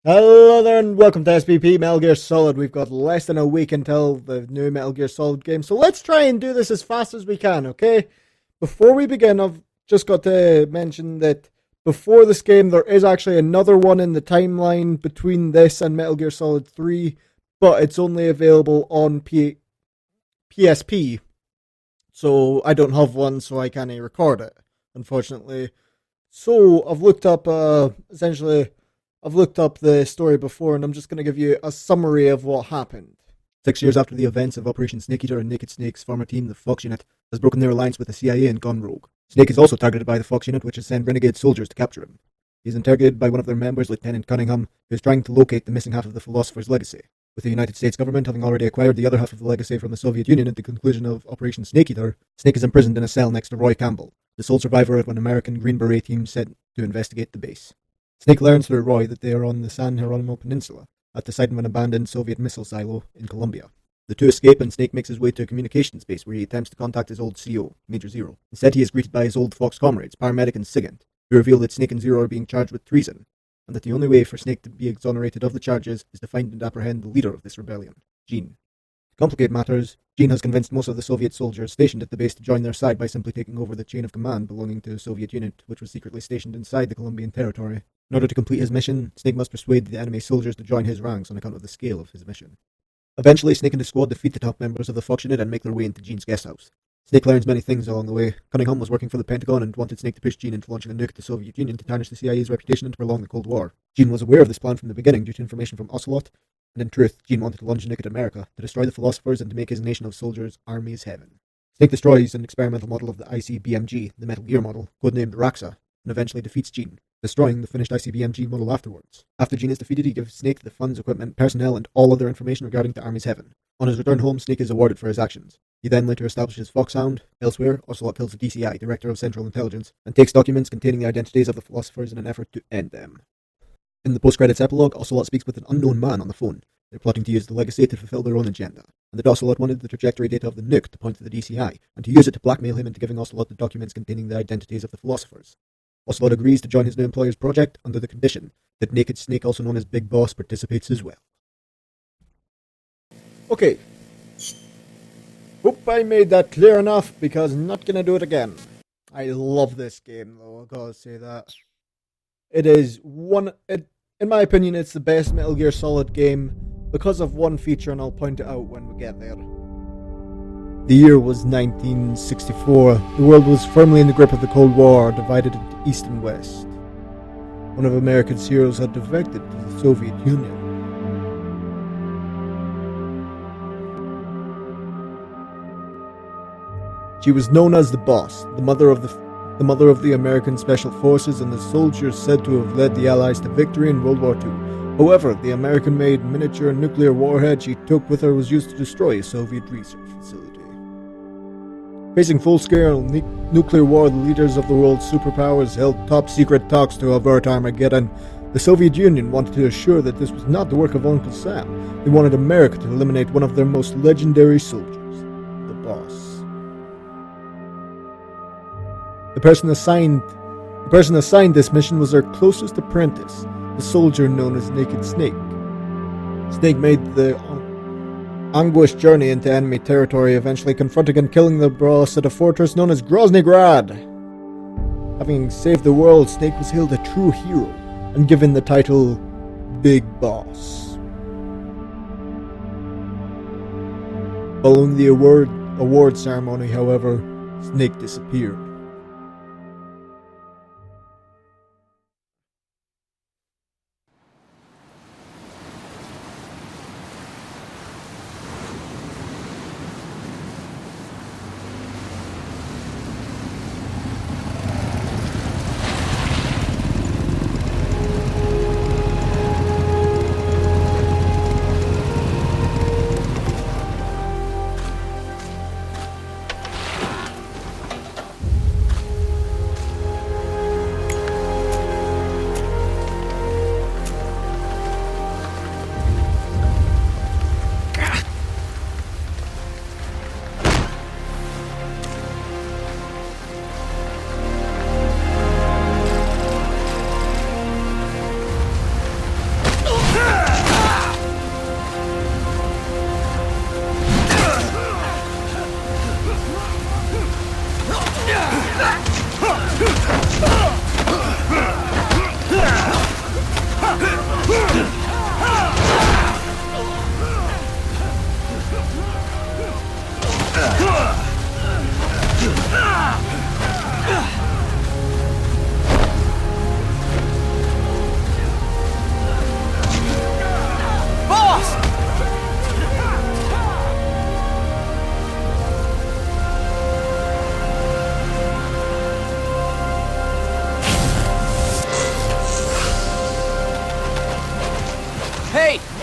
Hello there and welcome to SBP Metal Gear Solid. We've got less than a week until the new Metal Gear Solid game, so let's try and do this as fast as we can, okay? Before we begin, I've just got to mention that before this game, there is actually another one in the timeline between this and Metal Gear Solid 3, but it's only available on PSP, so I don't have one, so I can't record it, unfortunately. So I've looked up, I've looked up the story before, and I'm just going to give you a summary of what happened. 6 years after the events of Operation Snake Eater and Naked Snake's former team, the Fox Unit, has broken their alliance with the CIA and gone rogue. Snake is also targeted by the Fox Unit, which has sent renegade soldiers to capture him. He is interrogated by one of their members, Lieutenant Cunningham, who is trying to locate the missing half of the Philosopher's legacy, with the United States government having already acquired the other half of the legacy from the Soviet Union at the conclusion of Operation Snake Eater. Snake is imprisoned in a cell next to Roy Campbell, the sole survivor of an American Green Beret team sent to investigate the base. Snake learns through Roy that they are on the San Jeronimo Peninsula, at the site of an abandoned Soviet missile silo in Colombia. The two escape, and Snake makes his way to a communications base where he attempts to contact his old CO, Major Zero. Instead, he is greeted by his old Fox comrades, Paramedic and Sigint, who reveal that Snake and Zero are being charged with treason, and that the only way for Snake to be exonerated of the charges is to find and apprehend the leader of this rebellion, Gene. To complicate matters, Gene has convinced most of the Soviet soldiers stationed at the base to join their side by simply taking over the chain of command belonging to a Soviet unit, which was secretly stationed inside the Colombian territory. In order to complete his mission, Snake must persuade the enemy soldiers to join his ranks on account of the scale of his mission. Eventually, Snake and his squad defeat the top members of the Fox Unit and make their way into Gene's guest house. Snake learns many things along the way. Cunningham was working for the Pentagon and wanted Snake to push Gene into launching a nuke at the Soviet Union to tarnish the CIA's reputation and to prolong the Cold War. Gene was aware of this plan from the beginning due to information from Ocelot, and in truth, Gene wanted to launch a nuke at America, to destroy the philosophers and to make his nation of soldiers army's heaven. Snake destroys an experimental model of the ICBMG, the Metal Gear model, codenamed Raxa, and eventually defeats Gene, destroying the finished ICBMG model afterwards. After Gene is defeated, he gives Snake the funds, equipment, personnel, and all other information regarding the Army's Heaven. On his return home, Snake is awarded for his actions. He then later establishes Foxhound. Elsewhere, Ocelot kills the DCI, Director of Central Intelligence, and takes documents containing the identities of the philosophers in an effort to end them. In the post-credits epilogue, Ocelot speaks with an unknown man on the phone. They're plotting to use the legacy to fulfill their own agenda, and that Ocelot wanted the trajectory data of the nuke to point to the DCI, and to use it to blackmail him into giving Ocelot the documents containing the identities of the philosophers. Ocelot agrees to join his new employer's project under the condition that Naked Snake, also known as Big Boss, participates as well. Okay. Hope I made that clear enough, because I'm not gonna do it again. I love this game, though, I gotta say that. It is in my opinion, it's the best Metal Gear Solid game because of one feature, and I'll point it out when we get there. The year was 1964. The world was firmly in the grip of the Cold War, divided into East and West. One of America's heroes had defected to the Soviet Union. She was known as the Boss, the mother of the American Special Forces, and the soldiers said to have led the Allies to victory in World War II. However, the American-made miniature nuclear warhead she took with her was used to destroy a Soviet research facility. Facing full-scale nuclear war, the leaders of the world's superpowers held top-secret talks to avert Armageddon. The Soviet Union wanted to assure that this was not the work of Uncle Sam. They wanted America to eliminate one of their most legendary soldiers, the Boss. The person assigned this mission was their closest apprentice, the soldier known as Naked Snake. Snake made the anguished journey into enemy territory, eventually confronting and killing the boss at a fortress known as Grozny Grad. Having saved the world, Snake was hailed a true hero and given the title Big Boss. Following the award ceremony, however, Snake disappeared.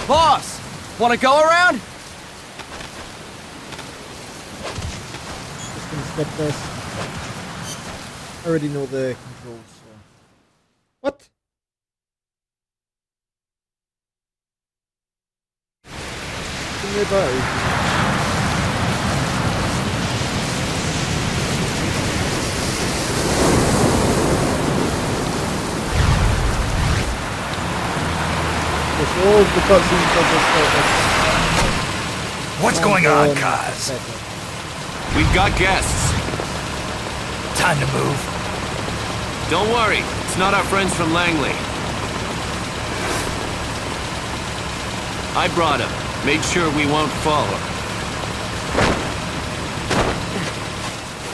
Boss! Wanna go around? Just gonna skip this. I already know the controls, so. What? Give me a battery. All of the cutscenes of this What's going on, Kaz? We've got guests. Time to move. Don't worry, it's not our friends from Langley. I brought him. Made sure we won't follow.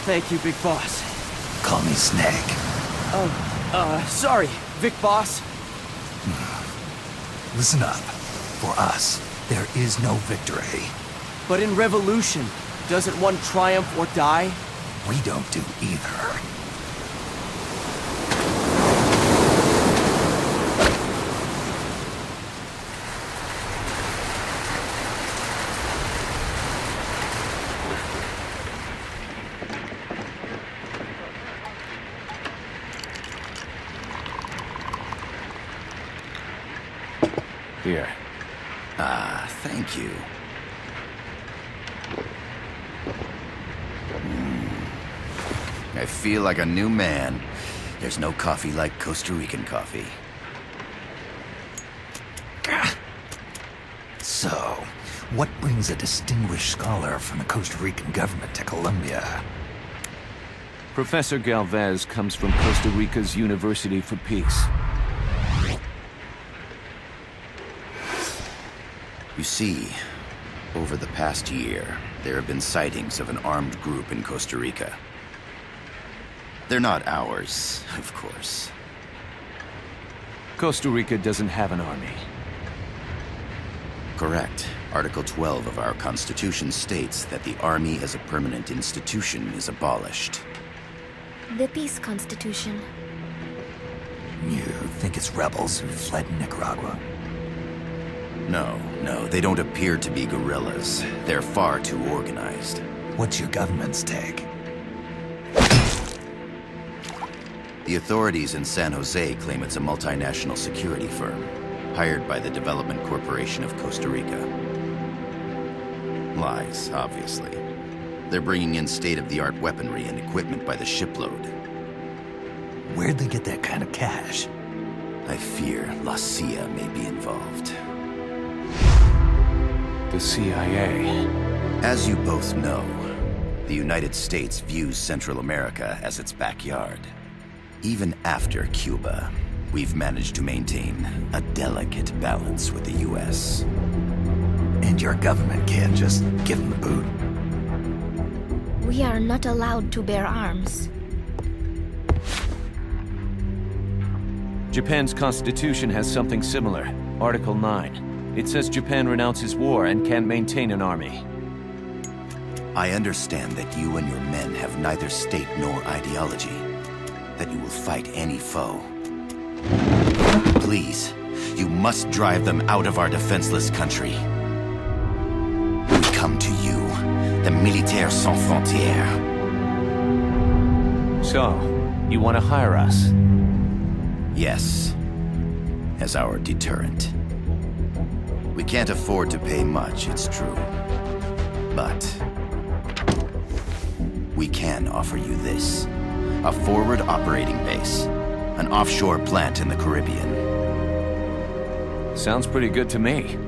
Thank you, Big Boss. Call me Snake. Sorry, Vic Boss. Listen up. For us, there is no victory. But in revolution, doesn't one triumph or die? We don't do either. Here. Thank you. I feel like a new man. There's no coffee like Costa Rican coffee. So, what brings a distinguished scholar from the Costa Rican government to Colombia? Professor Galvez comes from Costa Rica's University for Peace. You see, over the past year, there have been sightings of an armed group in Costa Rica. They're not ours, of course. Costa Rica doesn't have an army. Correct. Article 12 of our Constitution states that the Army as a permanent institution is abolished. The Peace Constitution. You think it's rebels who fled Nicaragua? No, they don't appear to be guerrillas. They're far too organized. What's your government's take? The authorities in San Jose claim it's a multinational security firm, hired by the Development Corporation of Costa Rica. Lies, obviously. They're bringing in state-of-the-art weaponry and equipment by the shipload. Where'd they get that kind of cash? I fear La CIA may be involved. The CIA. As you both know, the United States views Central America as its backyard. Even after Cuba, we've managed to maintain a delicate balance with the U.S. And your government can't just give them the boot? We are not allowed to bear arms. Japan's constitution has something similar. Article 9. It says Japan renounces war and can't maintain an army. I understand that you and your men have neither state nor ideology. That you will fight any foe. Please, you must drive them out of our defenseless country. We come to you, the Militaires Sans Frontières. So, you want to hire us? Yes, as our deterrent. We can't afford to pay much, it's true. But we can offer you this. A forward operating base. An offshore plant in the Caribbean. Sounds pretty good to me.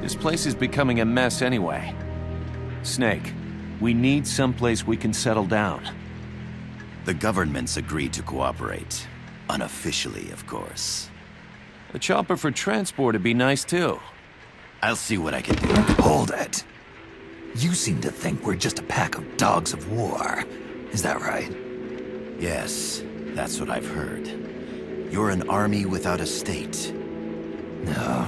This place is becoming a mess anyway. Snake, we need someplace we can settle down. The government's agreed to cooperate. Unofficially, of course. A chopper for transport would be nice too. I'll see what I can do. Hold it. You seem to think we're just a pack of dogs of war. Is that right? Yes, that's what I've heard. You're an army without a state. No,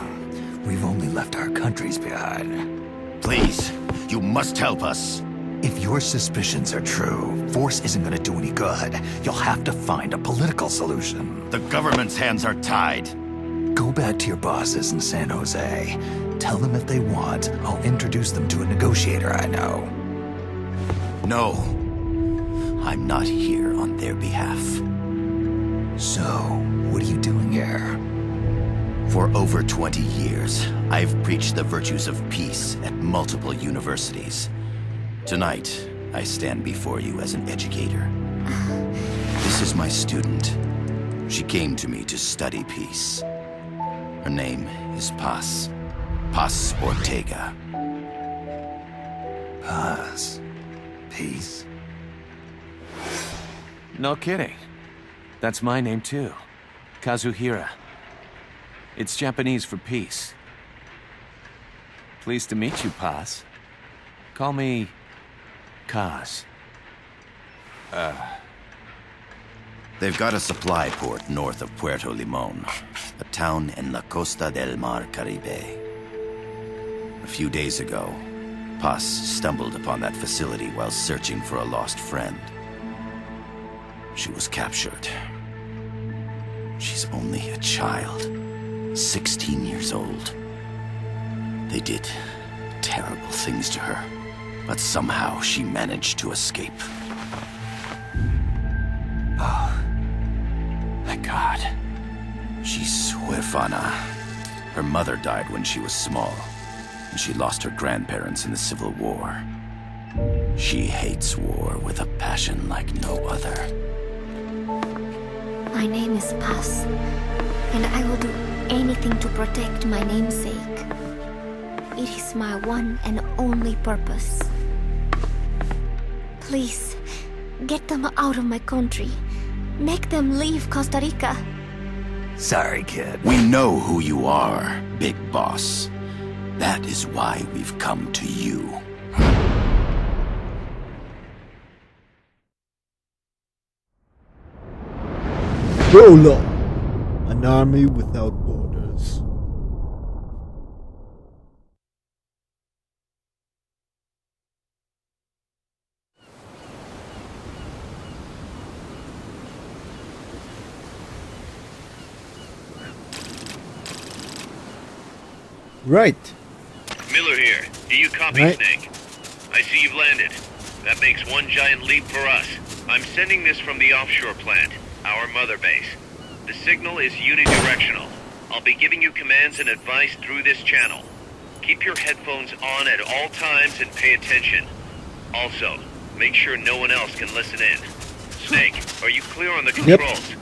we've only left our countries behind. Please, you must help us. If your suspicions are true, force isn't gonna do any good. You'll have to find a political solution. The government's hands are tied. Go back to your bosses in San Jose. Tell them if they want, I'll introduce them to a negotiator I know. No. I'm not here on their behalf. So, what are you doing here? For over 20 years, I've preached the virtues of peace at multiple universities. Tonight, I stand before you as an educator. This is my student. She came to me to study peace. Her name is Paz. Paz Ortega. Paz. Peace? No kidding. That's my name too. Kazuhira. It's Japanese for peace. Pleased to meet you, Paz. Call me Kaz. They've got a supply port north of Puerto Limon, a town in la Costa del Mar Caribe. A few days ago, Paz stumbled upon that facility while searching for a lost friend. She was captured. She's only a child, 16 years old. They did terrible things to her, but somehow she managed to escape. Oh, thank God. She's huérfana. Her mother died when she was small, and she lost her grandparents in the Civil War. She hates war with a passion like no other. My name is Paz, and I will do anything to protect my namesake. It is my one and only purpose. Please, get them out of my country. Make them leave Costa Rica. Sorry, kid. We know who you are, Big Boss. That is why we've come to you. YOLO, an army without borders. Right. Miller here. Do you copy, Right. Snake? I see you've landed. That makes one giant leap for us. I'm sending this from the offshore plant, our mother base. The signal is unidirectional. I'll be giving you commands and advice through this channel. Keep your headphones on at all times and pay attention. Also, make sure no one else can listen in. Snake, are you clear on the Yep. controls?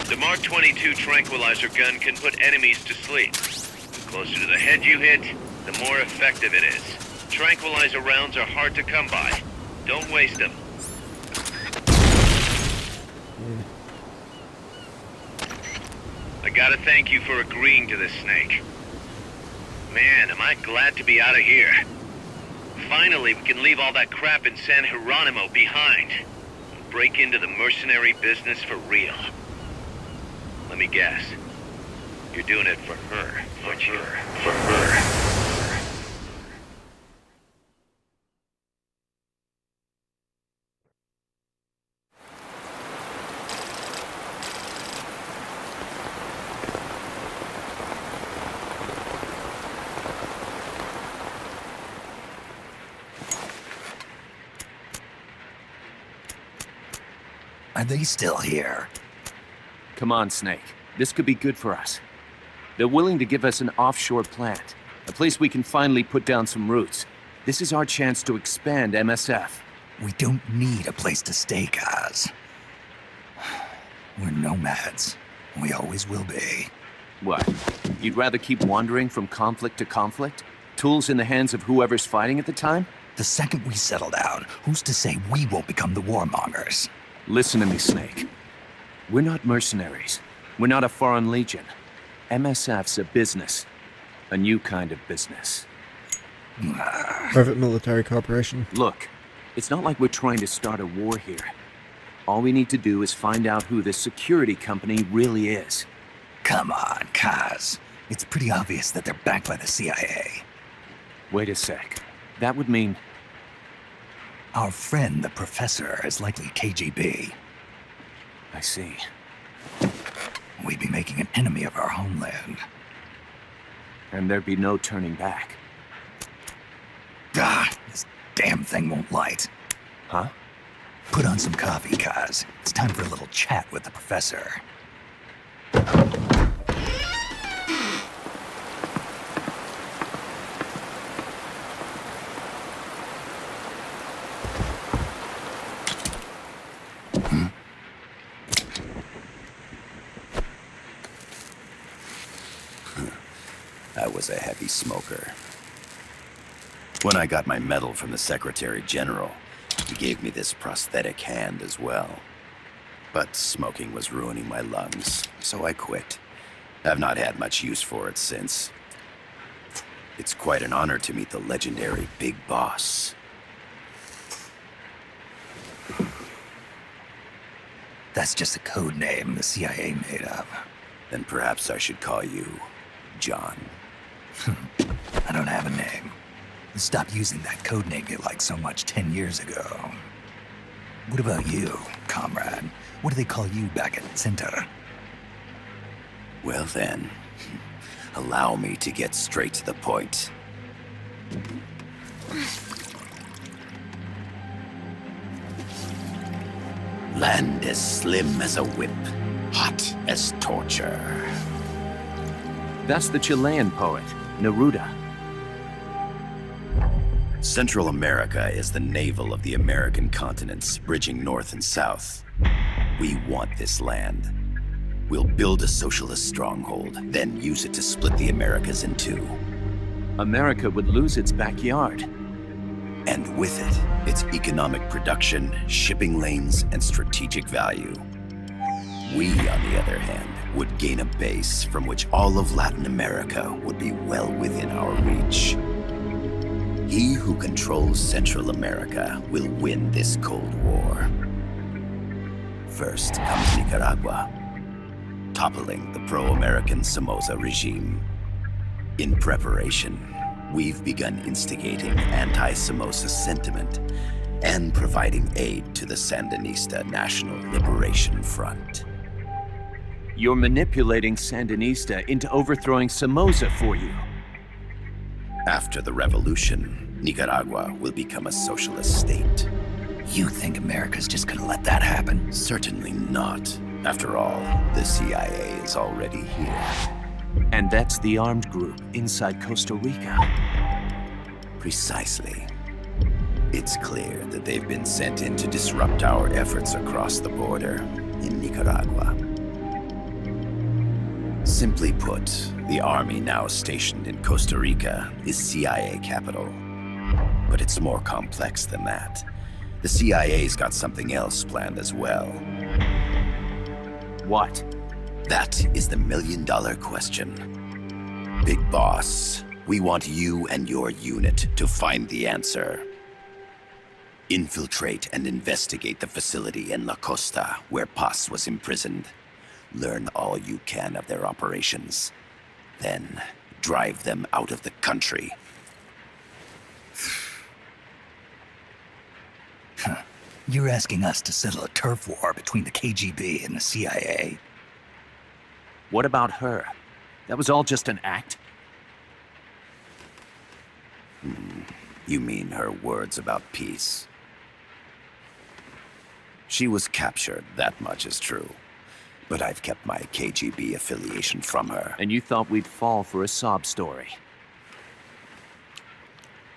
The Mark 22 tranquilizer gun can put enemies to sleep. The closer to the head you hit, the more effective it is. Tranquilizer rounds are hard to come by. Don't waste them. I gotta thank you for agreeing to this, Snake. Man, am I glad to be out of here. Finally, we can leave all that crap in San Geronimo behind. And break into the mercenary business for real. Let me guess. You're doing it for her, aren't you? For her. Are they still here? Come on, Snake. This could be good for us. They're willing to give us an offshore plant, a place we can finally put down some roots. This is our chance to expand MSF. We don't need a place to stay, Kaz. We're nomads. We always will be. What? You'd rather keep wandering from conflict to conflict? Tools in the hands of whoever's fighting at the time? The second we settle down, who's to say we won't become the warmongers? Listen to me, Snake. We're not mercenaries. We're not a foreign legion. MSF's a business. A new kind of business. Perfect military cooperation. Look, it's not like we're trying to start a war here. All we need to do is find out who this security company really is. Come on, Kaz. It's pretty obvious that they're backed by the CIA. Wait a sec. That would mean... Our friend, the professor, is likely KGB. I see. we'd be making an enemy of our homeland. And there'd be no turning back. Ah, this damn thing won't light. Huh? Put on some coffee, Kaz. It's time for a little chat with the professor. I was a heavy smoker. When I got my medal from the Secretary General, he gave me this prosthetic hand as well. But smoking was ruining my lungs, so I quit. I've not had much use for it since. It's quite an honor to meet the legendary Big Boss. That's just a code name the CIA made up. Then perhaps I should call you John. I don't have a name. Stop using that code name you liked so much 10 years ago. What about you, comrade? What do they call you back at Center? Well then, allow me to get straight to the point. Land as slim as a whip, hot as torture. That's the Chilean poet, Neruda. Central America is the navel of the American continents, bridging north and south. We want this land. We'll build a socialist stronghold, then use it to split the Americas in two. America would lose its backyard. And with it, its economic production, shipping lanes, and strategic value. We, on the other hand, would gain a base from which all of Latin America would be well within our reach. He who controls Central America will win this Cold War. First comes Nicaragua, toppling the pro-American Somoza regime. In preparation, we've begun instigating anti-Somoza sentiment and providing aid to the Sandinista National Liberation Front. You're manipulating Sandinista into overthrowing Somoza for you. After the revolution, Nicaragua will become a socialist state. You think America's just gonna let that happen? Certainly not. After all, the CIA is already here. And that's the armed group inside Costa Rica. Precisely. It's clear that they've been sent in to disrupt our efforts across the border in Nicaragua. Simply put, the army now stationed in Costa Rica is CIA capital. But it's more complex than that. The CIA's got something else planned as well. What? That is the million-dollar question. Big Boss, we want you and your unit to find the answer. Infiltrate and investigate the facility in La Costa where Paz was imprisoned. Learn all you can of their operations. Then, drive them out of the country. You're asking us to settle a turf war between the KGB and the CIA? What about her? That was all just an act? You mean her words about peace? She was captured, that much is true. But I've kept my KGB affiliation from her. And you thought we'd fall for a sob story?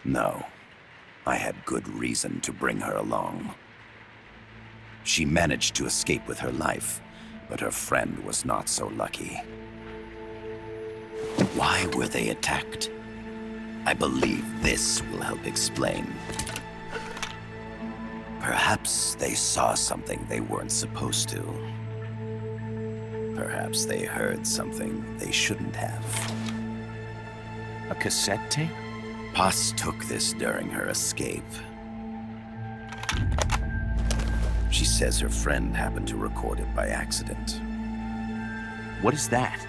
No. I had good reason to bring her along. She managed to escape with her life, but her friend was not so lucky. Why were they attacked? I believe this will help explain. Perhaps they saw something they weren't supposed to. Perhaps they heard something they shouldn't have. A cassette tape? Paz took this during her escape. She says her friend happened to record it by accident. What is that?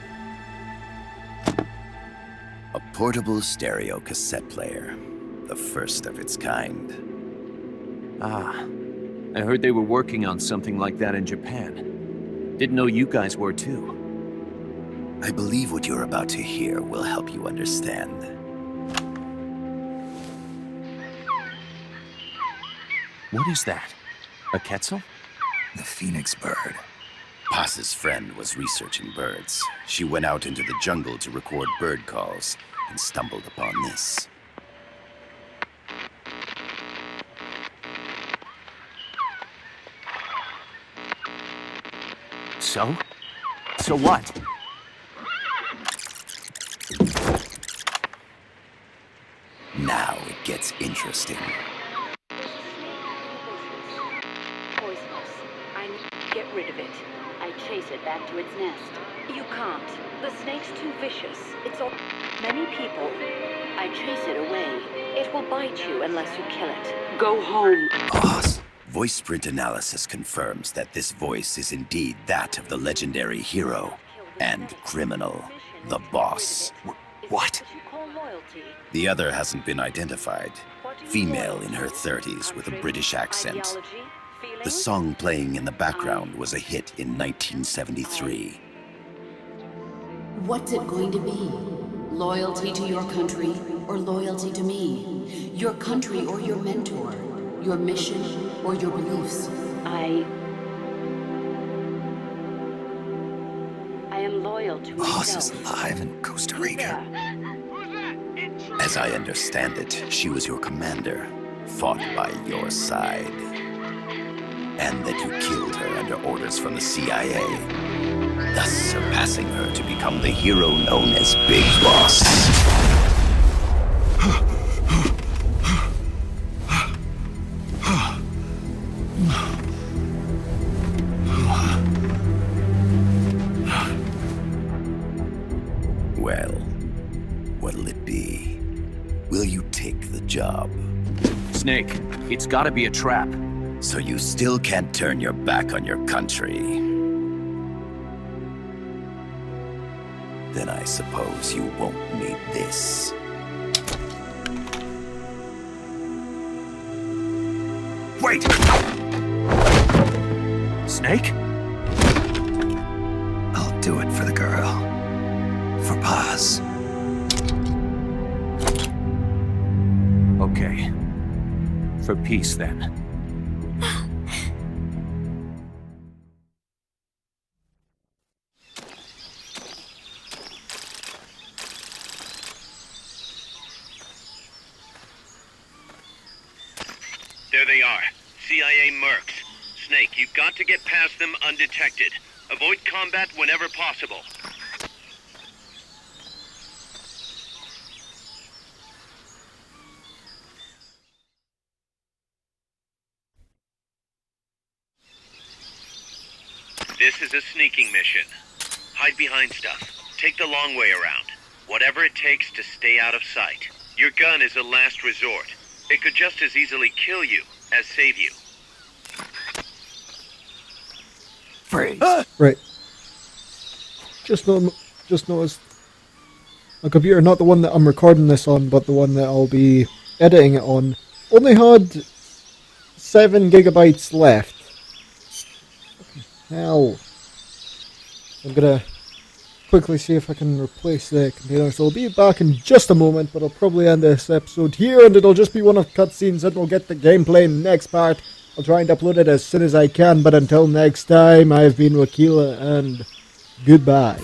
A portable stereo cassette player. The first of its kind. Ah, I heard they were working on something like that in Japan. Didn't know you guys were too. I believe what you're about to hear will help you understand. What is that? A quetzal? The phoenix bird. Paz's friend was researching birds. She went out into the jungle to record bird calls and stumbled upon this. So? So what? Now it gets interesting. Poisonous. I need to get rid of it. I chase it back to its nest. You can't. The snake's too vicious. It's all many people. I chase it away. It will bite you unless you kill it. Go home. Boss. Voice print analysis confirms that this voice is indeed that of the legendary hero and criminal, the boss. What? The other hasn't been identified. Female in her 30s with a British accent. The song playing in the background was a hit in 1973. What's it going to be? Loyalty to your country or loyalty to me? Your country or your mentor? Your mission or your beliefs? I am loyal to Boss myself. is alive in Costa Rica. As I understand it, she was your commander, fought by your side. And that you killed her under orders from the CIA, thus surpassing her to become the hero known as Big Boss. Well, what'll it be? Will you take the job? Snake, it's gotta be a trap. So you still can't turn your back on your country? Then I suppose you won't need this. Wait! Snake? I'll do it for the girl. For Paz. Okay. For peace, then. There they are. CIA mercs. Snake, you've got to get past them undetected. Avoid combat whenever possible. This is a sneaking mission. Hide behind stuff. Take the long way around. Whatever it takes to stay out of sight. Your gun is a last resort. It could just as easily kill you as save you. Freeze! Right. Just noticed my computer, not the one that I'm recording this on, but the one that I'll be editing it on, only had 7 gigabytes left. Hell. I'm gonna quickly see if I can replace the computer, so I'll be back in just a moment, but I'll probably end this episode here, and it'll just be one of cutscenes, and we'll get the gameplay in the next part. I'll try and upload it as soon as I can, but until next time, I've been wackyla, and goodbye.